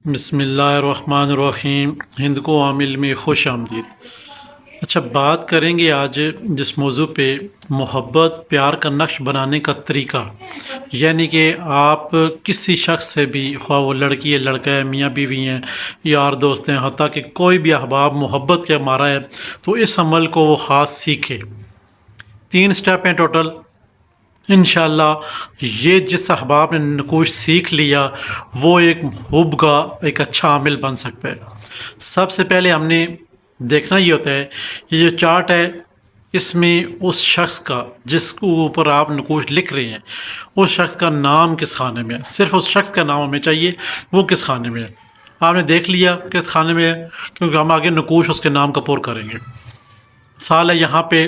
بسم اللہ الرحمن الرحیم۔ ہند کو عامل میں خوش آمدید۔ اچھا، بات کریں گے آج جس موضوع پہ محبت پیار کا نقش بنانے کا طریقہ، یعنی کہ آپ کسی شخص سے بھی، خواہ وہ لڑکی ہے لڑکا ہے، میاں بیوی ہیں، یار دوست ہیں، حتیٰ کہ کوئی بھی احباب محبت کے مارا ہے تو اس عمل کو وہ خاص سیکھے۔ 3 سٹیپ ہیں ٹوٹل۔ انشاءاللہ یہ جس احباب نے نقوش سیکھ لیا وہ ایک حب کا ایک اچھا عامل بن سکتا ہے۔ سب سے پہلے ہم نے دیکھنا یہ ہوتا ہے، یہ جو چارٹ ہے اس میں اس شخص کا جس کو اوپر آپ نقوش لکھ رہے ہیں اس شخص کا نام کس خانے میں ہے۔ صرف اس شخص کا نام ہمیں چاہیے، وہ کس خانے میں ہے۔ آپ نے دیکھ لیا کس خانے میں ہے، کیونکہ ہم آگے نقوش اس کے نام کا پر کریں گے۔ مثال ہے یہاں پہ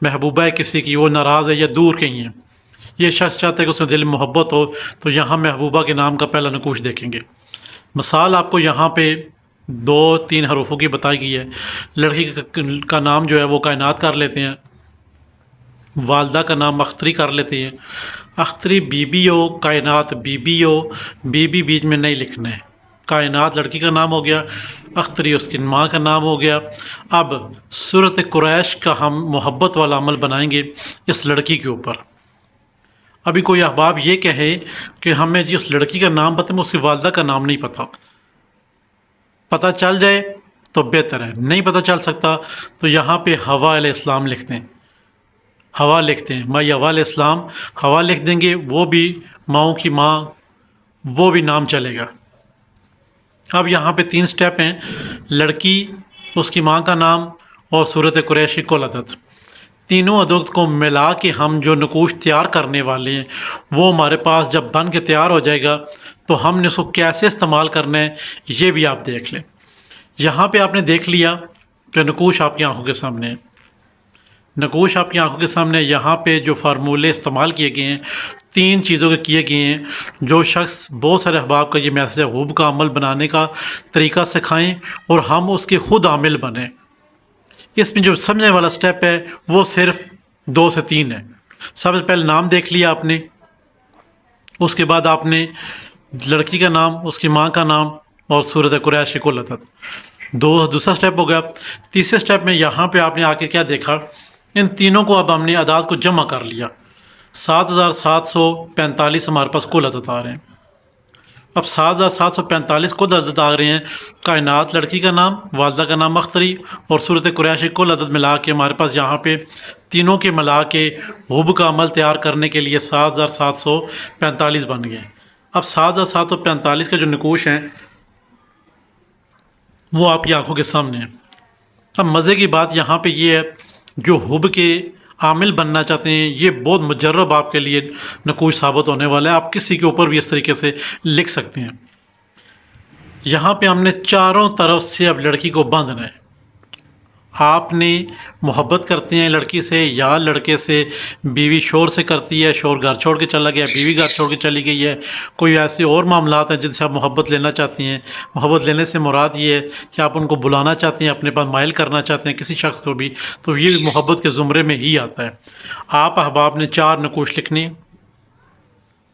محبوبہ ہے کسی کی، وہ ناراض ہے یا دور کہیں ہے، یہ شخص چاہتا ہے کہ اس میں دل میں محبت ہو تو یہاں محبوبہ کے نام کا پہلا نقوش دیکھیں گے۔ مثال آپ کو یہاں پہ 2-3 حروفوں کی بتائی گئی ہے۔ لڑکی کا نام جو ہے وہ کائنات کر لیتے ہیں، والدہ کا نام اختری کر لیتے ہیں۔ اختری بی بی ہو، کائنات بی بی ہو، بی بی بیچ میں نہیں لکھنا ہے۔ کائنات لڑکی کا نام ہو گیا، اختری اس کی ماں کا نام ہو گیا۔ اب صورت قریش کا ہم محبت والا عمل بنائیں گے اس لڑکی کے اوپر۔ ابھی کوئی احباب یہ کہے کہ ہمیں جی اس لڑکی کا نام پتہ ہے، اس کی والدہ کا نام نہیں پتہ چل جائے تو بہتر ہے، نہیں پتہ چل سکتا تو یہاں پہ حوا علیہ السلام لکھتے ہیں، حوا لکھتے ہیں، مائی حوا علیہ السلام، حوا لکھ دیں گے، وہ بھی ماؤں کی ماں، وہ بھی نام چلے گا۔ اب یہاں پہ 3 سٹیپ ہیں، لڑکی، اس کی ماں کا نام اور صورت قریش کی کل عدد۔ تینوں عدد کو ملا کے ہم جو نقوش تیار کرنے والے ہیں وہ ہمارے پاس جب بن کے تیار ہو جائے گا تو ہم نے اس کو کیسے استعمال کرنا ہے یہ بھی آپ دیکھ لیں۔ یہاں پہ آپ نے دیکھ لیا کہ نقوش آپ کی آنکھوں کے سامنے ہے، نقوش آپ کی آنکھوں کے سامنے۔ یہاں پہ جو فارمولے استعمال کیے گئے ہیں 3 چیزوں کے کیے گئے ہیں، جو شخص بہت سارے احباب کا یہ میسج ہے، حب کا عمل بنانے کا طریقہ سکھائیں اور ہم اس کے خود عامل بنیں۔ اس میں جو سمجھنے والا سٹیپ ہے وہ صرف 2 سے 3 ہے۔ سب سے پہلے نام دیکھ لیا آپ نے، اس کے بعد آپ نے لڑکی کا نام، اس کی ماں کا نام اور صورت قریش کی کل عدد۔ دوسرا سٹیپ ہو گیا۔ تیسرے سٹیپ میں یہاں پہ آپ نے آ کے کیا دیکھا، ان تینوں کو اب ہم نے اعداد کو جمع کر لیا، 7745 ہمارے پاس کل عدد آ رہے ہیں۔ اب 7745 کل عدد آ رہے ہیں، کائنات لڑکی کا نام، والدہ کا نام اختری اور صورت قریش کل عدد ملا کے ہمارے پاس یہاں پہ تینوں کے ملا کے حب کا عمل تیار کرنے کے لیے 7745 بن گئے۔ اب 7745 کا جو نقوش ہیں وہ آپ کی آنکھوں کے سامنے ہیں۔ اب مزے کی بات یہاں پہ یہ ہے، جو حب کے عامل بننا چاہتے ہیں یہ بہت مجرب آپ کے لیے نقوش ثابت ہونے والا ہے، آپ کسی کے اوپر بھی اس طریقے سے لکھ سکتے ہیں۔ یہاں پہ ہم نے چاروں طرف سے اب لڑکی کو باندھنا ہے۔ آپ نے محبت کرتے ہیں لڑکی سے یا لڑکے سے، بیوی شور سے کرتی ہے، شور گھر چھوڑ کے چلا گیا، بیوی گھر چھوڑ کے چلی گئی ہے، کوئی ایسے اور معاملات ہیں جن سے آپ محبت لینا چاہتی ہیں۔ محبت لینے سے مراد یہ ہے کہ آپ ان کو بلانا چاہتے ہیں، اپنے پاس مائل کرنا چاہتے ہیں کسی شخص کو بھی، تو یہ محبت کے زمرے میں ہی آتا ہے۔ آپ احباب نے 4 نقوش لکھنے،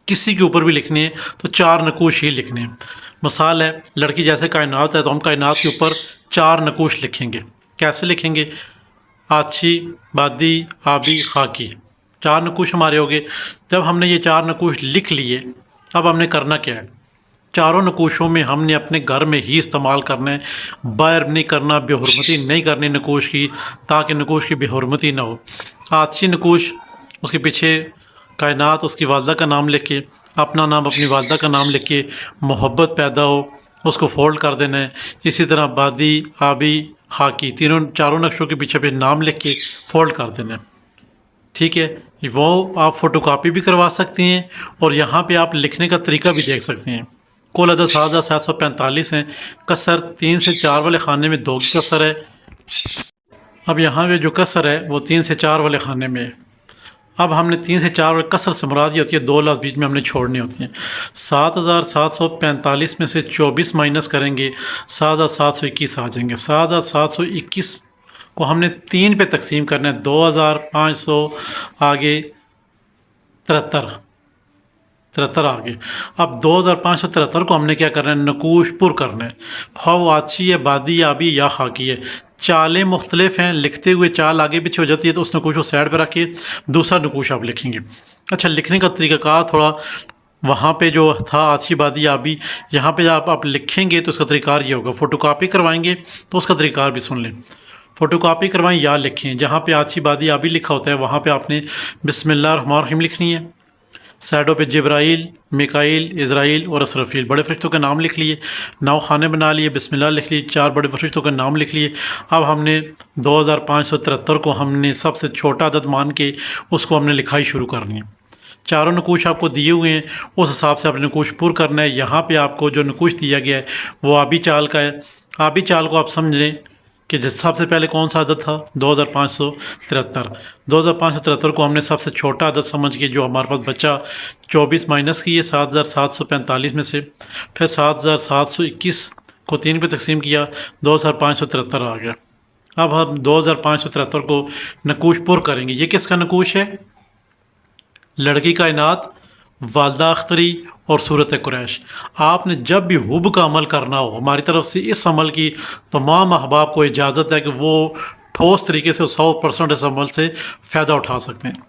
کسی کے اوپر بھی لکھنے ہیں تو 4 نقوش ہی لکھنے ہیں۔ مثال ہے لڑکی جیسے کائنات ہے تو ہم کائنات کے اوپر 4 نقوش لکھیں گے۔ کیسے لکھیں گے؟ آتشی، بادی، آبی، خاکی، 4 نقوش ہمارے ہو گئے۔ جب ہم نے یہ 4 نقوش لکھ لیے، اب ہم نے کرنا کیا ہے؟ چاروں نقوشوں میں ہم نے اپنے گھر میں ہی استعمال کرنا ہے، باہر نہیں کرنا، بے حرمتی نہیں کرنی نقوش کی، تاکہ نقوش کی بے حرمتی نہ ہو۔ آتشی نقوش، اس کے پیچھے کائنات، اس کی والدہ کا نام لکھ کے، اپنا نام، اپنی والدہ کا نام لکھ کے محبت پیدا ہو اس کو فولڈ کر دینا ہے۔ اسی طرح بادی، آبی، خاکی، چاروں نقشوں کے پیچھے پہ نام لکھ کے فولڈ کر دینا ہے۔ ٹھیک ہے، وہ آپ فوٹو کاپی بھی کروا سکتے ہیں اور یہاں پہ آپ لکھنے کا طریقہ بھی دیکھ سکتے ہیں۔ کل عدد 7745 ہیں، کسر 3 سے 4 والے خانے میں 2 کی کسر ہے۔ اب یہاں پہ جو کسر ہے وہ 3 سے 4 والے خانے میں ہے۔ اب ہم نے 3 سے 4 والے کسر سے مراد یہ ہوتی ہے 2 لفظ بیچ میں ہم نے چھوڑنے ہوتی ہیں۔ 7745 میں سے 24 مائنس کریں گے، 7721 آ جائیں گے۔ 7721 کو ہم نے 3 پہ تقسیم کرنا ہے، 2500 آگے 73 73 آ گئے۔ اب 2573 کو ہم نے کیا کرنا ہے، نقوش پر کرنا ہے، خواہ وہ آتشی ہے، بادی، آبی یا خاکی ہے۔ چالیں مختلف ہیں، لکھتے ہوئے چال آگے پیچھے ہو جاتی ہے، تو اس نقوش کو سائڈ پہ رکھیے، دوسرا نقوش آپ لکھیں گے۔ اچھا، لکھنے کا طریقہ کار تھوڑا وہاں پہ جو تھا آتشی، بادی، آبی، یہاں پہ آپ لکھیں گے تو اس کا طریقہ کار یہ ہوگا۔ فوٹو کاپی کروائیں گے تو اس کا طریقہ کار بھی سن لیں۔ فوٹو کاپی کروائیں یا لکھیں، جہاں پہ آتشی، بادی، آبی لکھا ہوتا ہے وہاں پہ آپ نے بسم اللہ الرحمن الرحیم لکھنی ہے۔ سائڈوں پہ جبرائیل، میکائیل، اسرائیل اور اسرافیل، بڑے فرشتوں کے نام لکھ لیے، 9 خانے بنا لیے، بسم اللہ لکھ لیے، 4 بڑے فرشتوں کے نام لکھ لیے۔ اب ہم نے 2573 کو ہم نے سب سے چھوٹا عدد مان کے اس کو ہم نے لکھائی شروع کرنی ہے۔ چاروں نقوش آپ کو دیے ہوئے ہیں، اس حساب سے آپ نے نقوش پر کرنا ہے۔ یہاں پہ آپ کو جو نقوش دیا گیا ہے وہ آبی چال کا ہے۔ آبی چال کو آپ سمجھیں کہ سب سے پہلے کون سا عدد تھا، 2573۔ 2573 کو ہم نے سب سے چھوٹا عدد سمجھ کے جو ہمارے پاس بچا 24 مائنس کیے 7745 میں سے، پھر 7721 کو 3 پہ تقسیم کیا، 2573 آ گیا۔ اب ہم 2573 کو نقوش پر کریں گے۔ یہ کس کا نقوش ہے؟ لڑکی کائنات، والدہ اختری اور صورت قریش۔ آپ نے جب بھی حب کا عمل کرنا ہو، ہماری طرف سے اس عمل کی تمام احباب کو اجازت ہے کہ وہ ٹھوس طریقے سے 100% اس عمل سے فائدہ اٹھا سکتے ہیں۔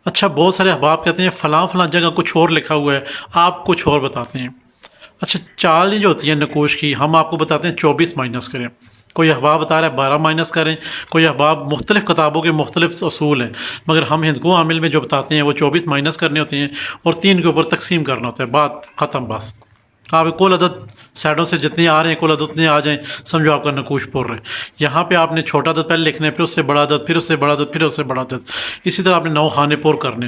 اچھا، بہت سارے احباب کہتے ہیں فلاں فلاں جگہ کچھ اور لکھا ہوا ہے، آپ کچھ اور بتاتے ہیں۔ اچھا، چال جو ہوتی ہے نقوش کی، ہم آپ کو بتاتے ہیں 24 مائنس کریں، کوئی احباب بتا رہا ہے 12 مائنس کریں، کوئی احباب، مختلف کتابوں کے مختلف اصول ہیں، مگر ہم ہندکو عامل میں جو بتاتے ہیں وہ 24 مائنس کرنے ہوتے ہیں اور 3 کے اوپر تقسیم کرنا ہوتا ہے، بات ختم بس۔ آپ کل عدد سائڈوں سے جتنے آ رہے ہیں کل عدد اتنے آ جائیں، سمجھو آپ کا نقوش پر رہے۔ یہاں پہ آپ نے چھوٹا عدد پہلے لکھنا ہے، پھر اس سے بڑا عدد، پھر اس سے بڑا عدد، پھر اس سے بڑا عدد، اسی طرح آپ نے 9 خانے پر کرنے۔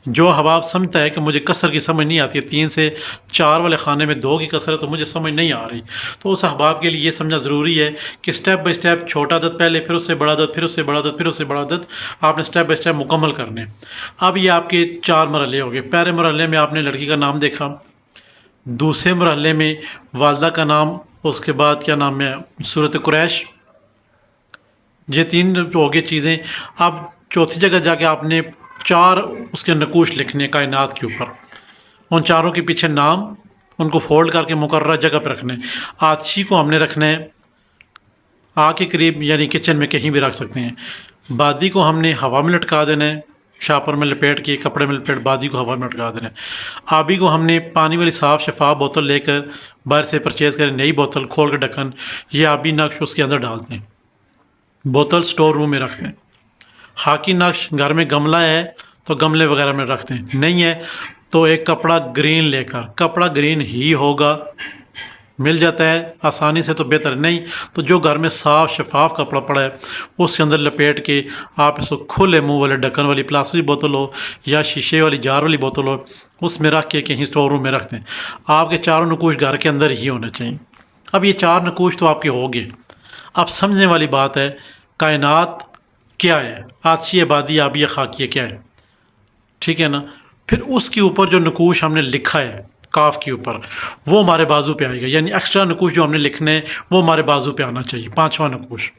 جو حباب سمجھتا ہے کہ مجھے کسر کی سمجھ نہیں آتی ہے، 3 سے 4 والے خانے میں 2 کی کسر ہے تو مجھے سمجھ نہیں آ رہی، تو اس احباب کے لیے یہ سمجھنا ضروری ہے کہ سٹیپ بائی سٹیپ چھوٹا عدد پہلے، پھر اس سے بڑا عدد، پھر اس سے بڑا عدد، پھر اس سے بڑا عدد، آپ نے سٹیپ بائی سٹیپ مکمل کرنے۔ اب یہ آپ کے 4 مرحلے ہو گئے۔ پہلے مرحلے میں آپ نے لڑکی کا نام دیکھا، دوسرے مرحلے میں والدہ کا نام، اس کے بعد کیا نام ہے، صورت قریش، یہ 3 ہو گئی چیزیں۔ اب چوتھی جگہ جا کے آپ نے 4 اس کے نقوش لکھنے کائنات کے اوپر، ان 4 کے پیچھے نام، ان کو فولڈ کر کے مقررہ جگہ پہ رکھنا ہے۔ آتشی کو ہم نے رکھنا ہے آگ کے قریب، یعنی کچن میں کہیں بھی رکھ سکتے ہیں۔ بادی کو ہم نے ہوا میں لٹکا دینا ہے، شاپر میں لپیٹ کے، کپڑے میں لپیٹ بادی کو ہوا میں لٹکا دینا ہے۔ آبی کو ہم نے پانی والی صاف شفاف بوتل لے کر باہر سے پرچیز کریں، نئی بوتل کھول کے ڈھکن، یہ آبی نقش اس کے اندر ڈالتے ہیں، بوتل سٹور روم میں رکھتے ہیں۔ خاکی نقش، گھر میں گملہ ہے تو گملے وغیرہ میں رکھتے ہیں، نہیں ہے تو ایک کپڑا گرین لے کر، کپڑا گرین ہی ہوگا، مل جاتا ہے آسانی سے تو بہتر، نہیں تو جو گھر میں صاف شفاف کپڑا پڑا ہے اس کے اندر لپیٹ کے آپ اس کو کھلے منہ والے ڈھکن والی پلاسٹک بوتل ہو یا شیشے والی جار والی بوتل ہو اس میں رکھ کے کہیں اسٹور روم میں رکھ دیں۔ آپ کے 4 نقوش گھر کے اندر ہی ہونے چاہیے۔ اب یہ 4 نقوش تو آپ کے ہو گئے۔ اب سمجھنے والی بات ہے کائنات کیا ہے، آتشی، بادی، آبی، خاکی کیا ہے، ٹھیک ہے نا؟ پھر اس کے اوپر جو نقوش ہم نے لکھا ہے کاف کے اوپر وہ ہمارے بازو پہ آئے گا، یعنی ایکسٹرا نقوش جو ہم نے لکھنے ہیں وہ ہمارے بازو پہ آنا چاہیے۔ 5واں نقوش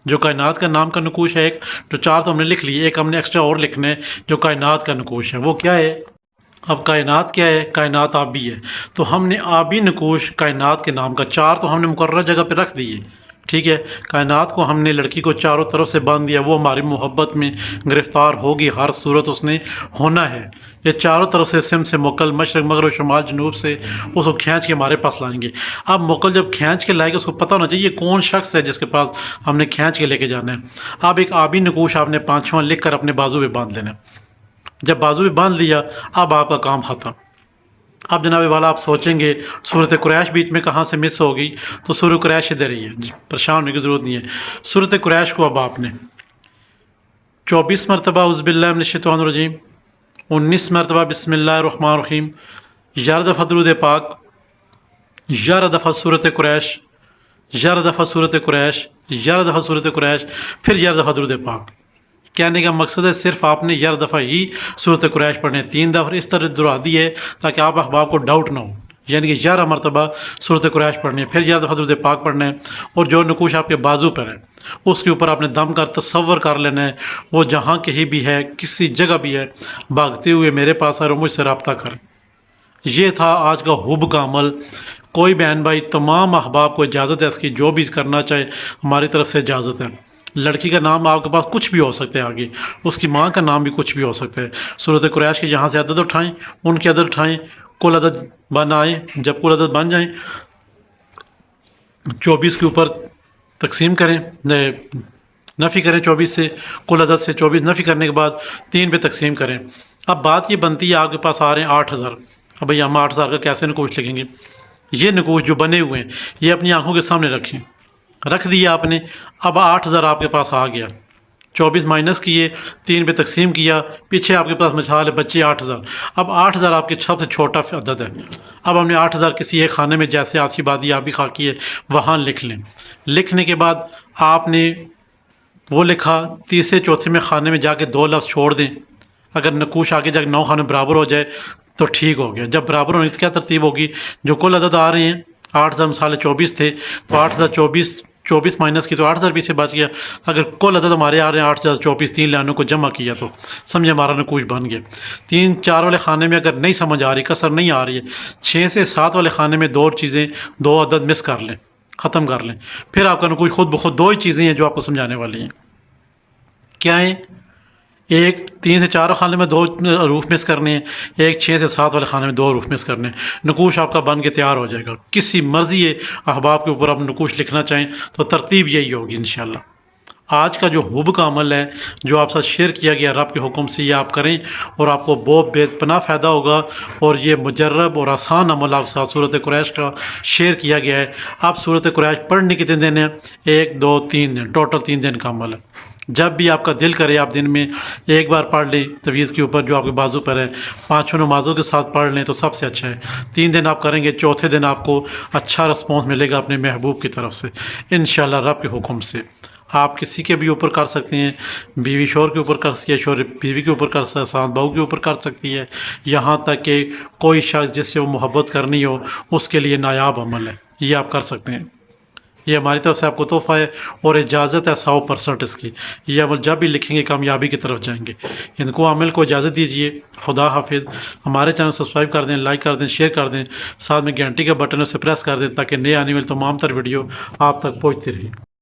جو کائنات کا نام کا نقوش ہے ایک، جو 4 تو ہم نے لکھ لیے، ایک ہم نے ایکسٹرا اور لکھنا ہے جو کائنات کا نقوش ہے، وہ کیا ہے؟ اب کائنات کیا ہے؟ کائنات آبی ہے، تو ہم نے آبی نقوش کائنات کے نام کا 4 تو ہم نے مقررہ جگہ پہ رکھ دیے، ٹھیک ہے۔ کائنات کو ہم نے لڑکی کو چاروں طرف سے باندھ دیا، وہ ہماری محبت میں گرفتار ہوگی، ہر صورت اس نے ہونا ہے۔ یہ چاروں طرف سے سم سے مکل، مشرق مغرب شمال جنوب سے اس کو کھینچ کے ہمارے پاس لائیں گے۔ اب مکل جب کھینچ کے لائے گا اس کو پتہ ہونا چاہیے یہ کون شخص ہے جس کے پاس ہم نے کھینچ کے لے کے جانا ہے۔ اب ایک آبی نقوش آپ نے 5واں لکھ کر اپنے بازو پہ باندھ لینا ہے۔ جب بازو پہ باندھ لیا اب آپ کا کام ختم۔ اب جناب والا آپ سوچیں گے صورت قریش بیچ میں کہاں سے مس ہو گئی، تو صورت قریش ادھر ہی ہے، پریشان ہونے کی ضرورت نہیں ہے۔ صورت قریش کو اب آپ نے 24 مرتبہ اعوذ باللہ من الشیطان الرجیم، 19 مرتبہ بسم اللہ الرحمن الرحیم، 11 دفعہ درود پاک، 11 دفعہ صورت قریش، 11 دفعہ صورت قریش، 11 دفعہ صورت قریش، پھر 11 دفعہ درود پاک۔ کہنے کا مقصد ہے صرف آپ نے 11 دفعہ ہی صورت قریش پڑھنے، 3 دفعہ اس طرح دہرا دی ہے تاکہ آپ احباب کو ڈاؤٹ نہ ہو، یعنی کہ 11 مرتبہ صورت قریش پڑھنی ہے، پھر 11 دفعہ درود پاک پڑھنا ہے، اور جو نقوش آپ کے بازو پر ہے اس کے اوپر آپ نے دم کر تصور کر لینا ہے وہ جہاں کہیں بھی ہے، کسی جگہ بھی ہے، بھاگتے ہوئے میرے پاس آئے اور مجھ سے رابطہ کریں۔ یہ تھا آج کا حب کا عمل۔ کوئی بہن بھائی تمام احباب کو اجازت ہے اس کی، جو بھی کرنا چاہے ہماری طرف سے اجازت ہے۔ لڑکی کا نام آپ کے پاس کچھ بھی ہو سکتا ہے، آگے اس کی ماں کا نام بھی کچھ بھی ہو سکتا ہے۔ صورت قریش کی جہاں سے عدد اٹھائیں، ان کی عدد اٹھائیں، کل عدد بن آئیں، جب کل عدد بن جائیں 24 کے اوپر تقسیم کریں، نفی کریں 24 سے، کل عدد سے 24 نفی کرنے کے بعد 3 پہ تقسیم کریں۔ اب بات یہ بنتی ہے آپ کے پاس آ رہے ہیں 8000، اب بھائی ہم 8000 کا کیسے نقوش لکھیں گے؟ یہ نقوش جو بنے ہوئے ہیں یہ اپنی آنکھوں کے سامنے رکھیں، رکھ دیا آپ نے۔ اب 8000 آپ کے پاس آ گیا، 24 مائنس کیے، 3 پہ تقسیم کیا، پیچھے آپ کے پاس مثال ہے بچے 8000۔ اب 8000 آپ کے سب سے چھوٹا عدد ہے۔ اب ہم نے 8000 کسی ایک خانے میں، جیسے آج کی بادی آپ بھی خاکی ہے، وہاں لکھ لیں۔ لکھنے کے بعد آپ نے وہ لکھا، تیسرے چوتھے میں خانے میں جا کے 2 لفظ چھوڑ دیں۔ اگر نقوش آگے جا کے 9 خانے برابر ہو جائے تو ٹھیک ہو گیا۔ جب برابر ہونے کی کیا ترتیب ہوگی؟ جو کل عدد آ رہے ہیں 8000 مثال 24 تھے تو 8024 مائنس کی تو 8000 پیچھے بچ گیا۔ اگر کل عدد ہمارے آ رہے ہیں 8024، 3 لائنوں کو جمع کیا تو سمجھے ہمارا نقوش بن گیا۔ 3 4 والے خانے میں اگر نہیں سمجھ آ رہی، کسر نہیں آ رہی ہے، 6 سے 7 والے خانے میں 2 عدد مس کر لیں، ختم کر لیں، پھر آپ کا نقوش خود بخود 2 ہی چیزیں ہیں جو آپ کو سمجھانے والی ہیں۔ کیا ہیں؟ ایک 3 سے 4 خانے میں 2 حروف مس کرنے ہیں، ایک 6 سے 7 والے خانے میں 2 حروف مس کرنے ہیں۔ نقوش آپ کا بن کے تیار ہو جائے گا۔ کسی مرضی احباب کے اوپر آپ نقوش لکھنا چاہیں تو ترتیب یہی ہوگی انشاءاللہ۔ آج کا جو حب کا عمل ہے جو آپ ساتھ شیئر کیا گیا رب کے حکم سے، یہ آپ کریں اور آپ کو بہت بے پناہ فائدہ ہوگا۔ اور یہ مجرب اور آسان عمل آپ کے ساتھ صورت قریش کا شیئر کیا گیا ہے۔ آپ صورت قریش پڑھنے کتنے دن ہیں؟ 1 2 3 دن، ٹوٹل 3 دن کا عمل ہے۔ جب بھی آپ کا دل کرے آپ دن میں ایک بار پڑھ لیں، تعویذ کے اوپر جو آپ کے بازو پر ہے، 5 نمازوں کے ساتھ پڑھ لیں تو سب سے اچھا ہے۔ 3 دن آپ کریں گے، چوتھے دن آپ کو اچھا رسپانس ملے گا اپنے محبوب کی طرف سے انشاءاللہ رب کے حکم سے۔ آپ کسی کے بھی اوپر کر سکتے ہیں، بیوی شوہر کے اوپر کر سکتی ہے، شوہر بیوی کے اوپر کر سکتا ہے، ساس بہو کے اوپر کر سکتی ہے، یہاں تک کہ کوئی شخص جس سے وہ محبت کرنی ہو اس کے لیے نایاب عمل ہے، یہ آپ کر سکتے ہیں۔ یہ ہماری طرف سے آپ کو تحفہ ہے اور اجازت ہے 100% اس کی۔ یہ عمل جب بھی لکھیں گے کامیابی کی طرف جائیں گے۔ ان کو عمل کو اجازت دیجیے۔ خدا حافظ۔ ہمارے چینل سبسکرائب کر دیں، لائک کر دیں، شیئر کر دیں، ساتھ میں گھنٹی کا بٹن اسے پریس کر دیں تاکہ نئے آنے والی تمام تر ویڈیو آپ تک پہنچتی رہے۔